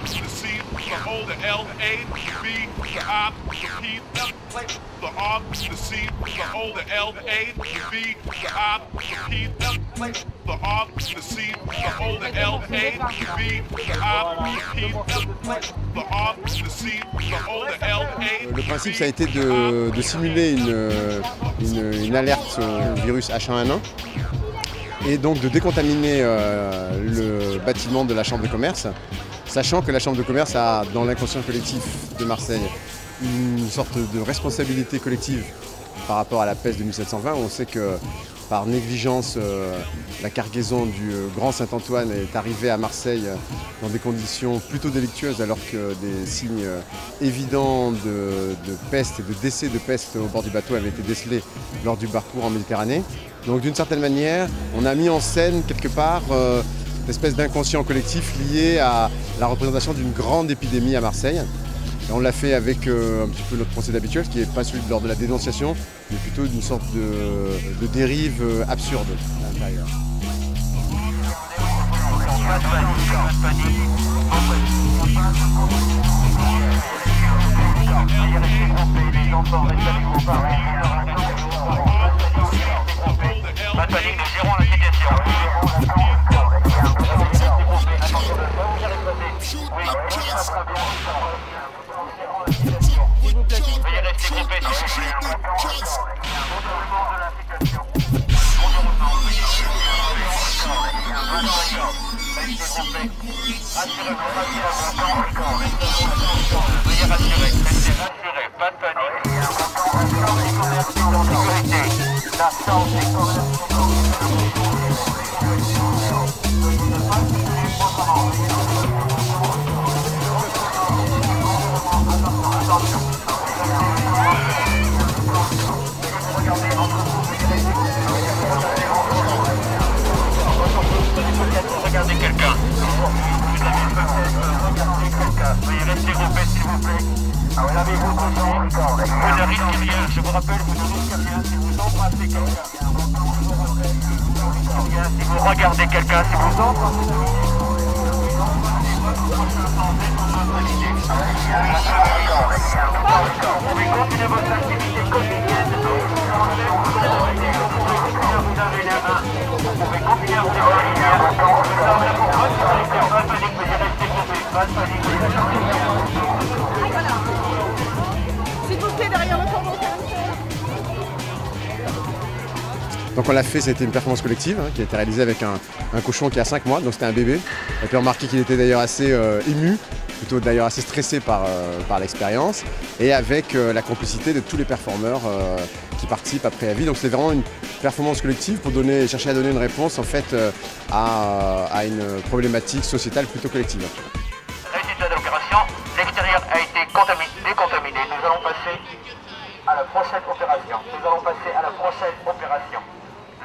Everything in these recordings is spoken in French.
the C, the O, the L, A, the B, the I, the P, the R, the C, the O, the L, A, the B, the I, the P, the R, the C, the O, the L, A, the B, the I, the P, the R, the C, the O, the L, A. Le principe, ça a été de simuler une alerte au virus H1N1 et donc de décontaminer le bâtiment de la Chambre de commerce, sachant que la Chambre de commerce a, dans l'inconscient collectif de Marseille, une sorte de responsabilité collective par rapport à la peste de 1720. On sait que par négligence, la cargaison du Grand Saint-Antoine est arrivée à Marseille dans des conditions plutôt délictueuses, alors que des signes évidents de peste et de décès de peste au bord du bateau avaient été décelés lors du parcours en Méditerranée. Donc d'une certaine manière, on a mis en scène quelque part une espèce d'inconscient collectif lié à la représentation d'une grande épidémie à Marseille. Et on l'a fait avec un petit peu notre procédé habituel, qui n'est pas celui lors de la dénonciation, mais plutôt d'une sorte de dérive absurde à l'intérieur. Pas de panique, nous gérons la situation. Veuillez rester groupés, s'il vous plaît. Veuillez rassurer, restez rassurés, pas de panique. La santé. Regardez quelqu'un. Veuillez rester groupés, s'il vous plaît. Vous ne risquez rien, je vous rappelle, vous ne risquez rien si vous embrassez quelqu'un. Si vous regardez quelqu'un, si vous embrassez vous pouvez continuer votre activité quotidienne. Vous avez la main. Vous pouvez continuer à vous S'il vous plaît, derrière le cordon. Donc on l'a fait, c'était une performance collective qui a été réalisée avec un cochon qui a 5 mois, donc c'était un bébé. On a pu remarquer qu'il était d'ailleurs assez ému, plutôt d'ailleurs assez stressé par l'expérience, et avec la complicité de tous les performeurs qui participent après la vie. Donc c'était vraiment une performance collective pour chercher à donner une réponse en fait à une problématique sociétale plutôt collective. Résultat de l'opération, l'extérieur a été décontaminé. Nous allons passer à la prochaine opération.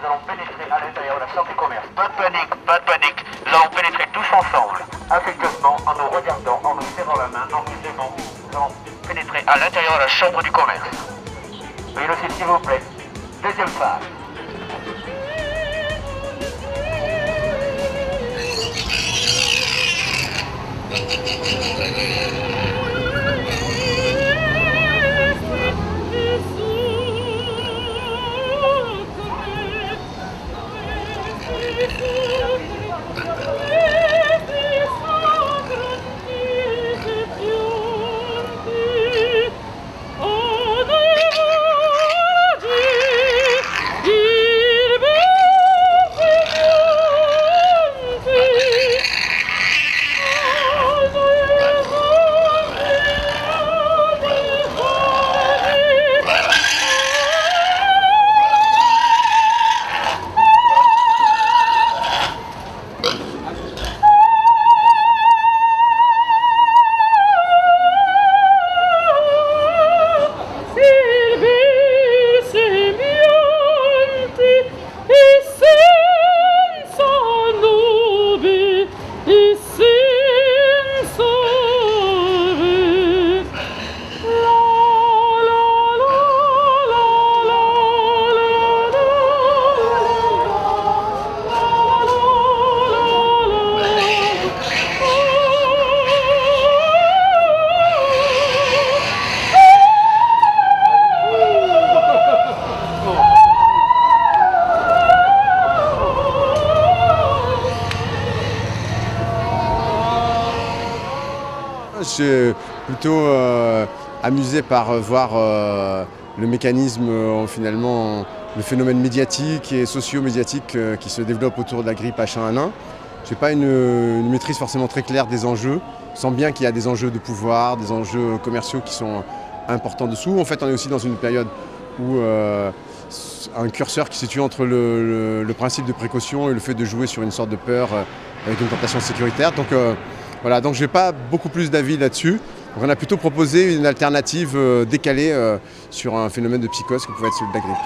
Nous allons pénétrer à l'intérieur de la chambre du commerce. Pas de panique. Nous allons pénétrer tous ensemble, affectueusement, en nous regardant, en nous serrant la main, en nous aimant. Nous allons pénétrer à l'intérieur de la chambre du commerce. Veuillez le suivre, s'il vous plaît. Deuxième phase. Oh, Je suis plutôt amusé par voir le mécanisme, finalement, le phénomène médiatique et socio-médiatique qui se développe autour de la grippe H1N1. Je n'ai pas une maîtrise forcément très claire des enjeux. Je sens bien qu'il y a des enjeux de pouvoir, des enjeux commerciaux qui sont importants dessous. En fait, on est aussi dans une période où un curseur qui se situe entre le principe de précaution et le fait de jouer sur une sorte de peur avec une tentation sécuritaire. Donc voilà, donc je n'ai pas beaucoup plus d'avis là-dessus. Donc on a plutôt proposé une alternative décalée sur un phénomène de psychose que pouvait être celui de la grippe.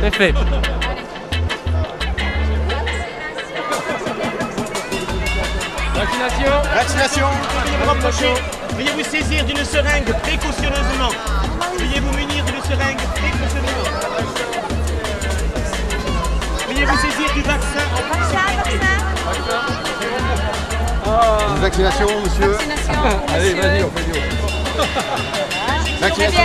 C'est fait. Vaccination. Vaccination. Veuillez vous rapprocher. Veuillez vous saisir d'une seringue précautionneusement. Veuillez vous munir d'une seringue précautionneusement. Veuillez vous saisir du vaccin en sécurité. Une vaccination, monsieur. Allez, vas-y, on fait du haut. Vaccination.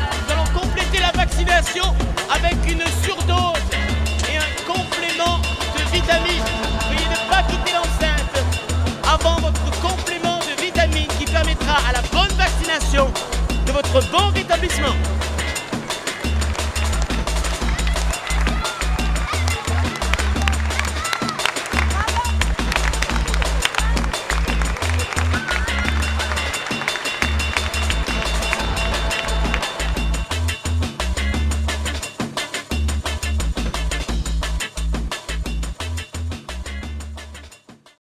Nous allons compléter la vaccination avec une surdose et un complément de vitamines. Veuillez ne pas quitter l'enceinte avant votre complément de vitamines qui permettra à la bonne vaccination de votre bon rétablissement.